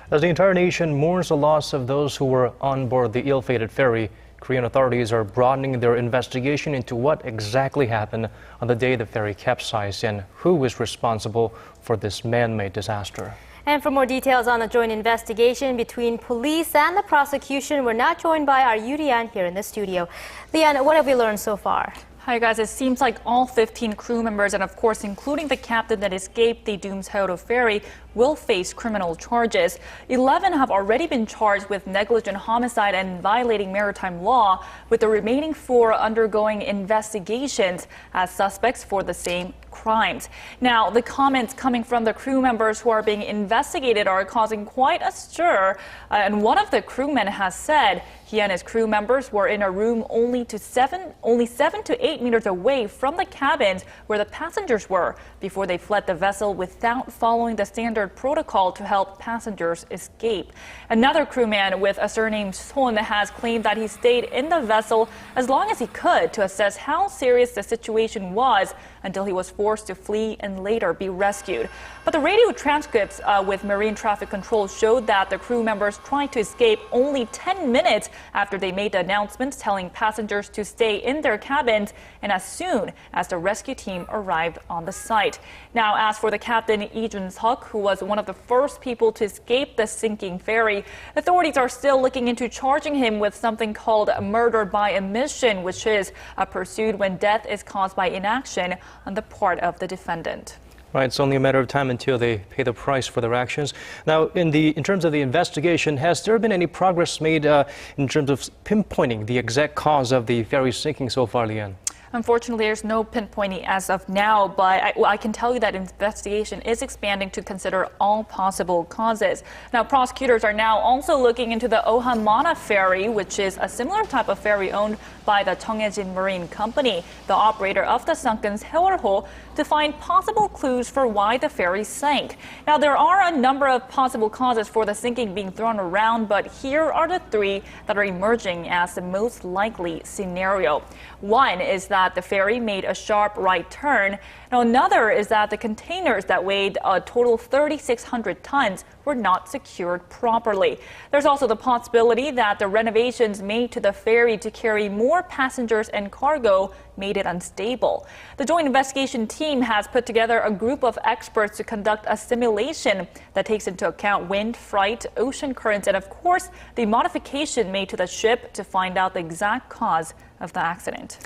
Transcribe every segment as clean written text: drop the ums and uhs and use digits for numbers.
As the entire nation mourns the loss of those who were on board the ill-fated ferry, Korean authorities are broadening their investigation into what exactly happened on the day the ferry capsized and who is responsible for this man-made disaster. And for more details on the joint investigation between police and the prosecution, we're now joined by our Yoo Li-an here in the studio. Li-an, what have we learned so far? Hi guys, it seems like all 15 crew members and of course including the captain that escaped the doomed Sewol-ho ferry will face criminal charges. 11 have already been charged with negligent homicide and violating maritime law, with the remaining 4 undergoing investigations as suspects for the same crimes. Now, the comments coming from the crew members who are being investigated are causing quite a stir, and one of the crewmen has said he and his crew members were in a room only 7 to 8 meters away from the cabins where the passengers were before they fled the vessel without following the standard protocol to help passengers escape. Another crewman with a surname Son has claimed that he stayed in the vessel as long as he could to assess how serious the situation was until he was forced to flee and later be rescued. But the radio transcripts with Marine Traffic Control showed that the crew members tried to escape only 10 minutes after they made the announcements telling passengers to stay in their cabins and as soon as the rescue team arrived on the site. Now, as for the captain Lee Jun-seok, who was one of the first people to escape the sinking ferry, authorities are still looking into charging him with something called murder by omission, which is pursued when death is caused by inaction on the part of the defendant. Right, it's only a matter of time until they pay the price for their actions. Now, in terms of the investigation, has there been any progress made in terms of pinpointing the exact cause of the ferry sinking so far, Li-an? Unfortunately, there's no pinpointing as of now, but I can tell you that investigation is expanding to consider all possible causes. Now, prosecutors are now also looking into the Ohamana ferry, which is a similar type of ferry owned by the Cheongjin Marine Company, the operator of the sunken Sewol-ho, to find possible clues for why the ferry sank. Now, there are a number of possible causes for the sinking being thrown around, but here are the 3 that are emerging as the most likely scenario. One is that the ferry made a sharp right turn. Now, another is that the containers that weighed a total 3,600 tons were not secured properly. There's also the possibility that the renovations made to the ferry to carry more passengers and cargo made it unstable. The joint investigation team has put together a group of experts to conduct a simulation that takes into account wind, fright, ocean currents, and of course, the modification made to the ship to find out the exact cause of the accident.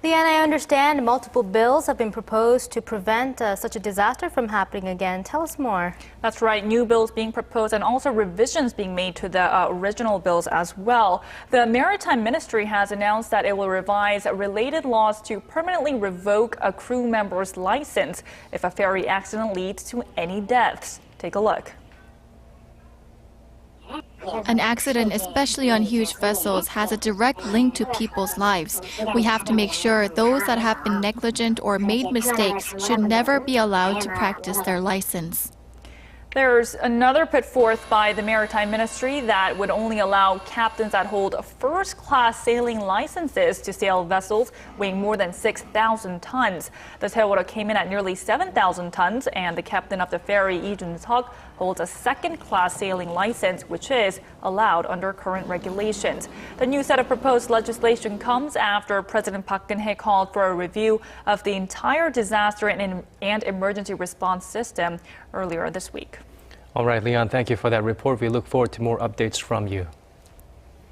Li-an, I understand multiple bills have been proposed to prevent such a disaster from happening again. Tell us more. That's right. New bills being proposed and also revisions being made to the original bills as well. The Maritime Ministry has announced that it will revise related laws to permanently revoke a crew member's license if a ferry accident leads to any deaths. Take a look. An accident, especially on huge vessels, has a direct link to people's lives. We have to make sure those that have been negligent or made mistakes should never be allowed to practice their license. There's another put forth by the Maritime Ministry that would only allow captains that hold first-class sailing licenses to sail vessels weighing more than 6,000 tons. The Sewol-ho came in at nearly 7,000 tons, and the captain of the ferry, Lee Jun-seok, holds a second-class sailing license, which is allowed under current regulations. The new set of proposed legislation comes after President Park Geun-hye called for a review of the entire disaster and emergency response system earlier this week. All right, Li-an, thank you for that report. We look forward to more updates from you.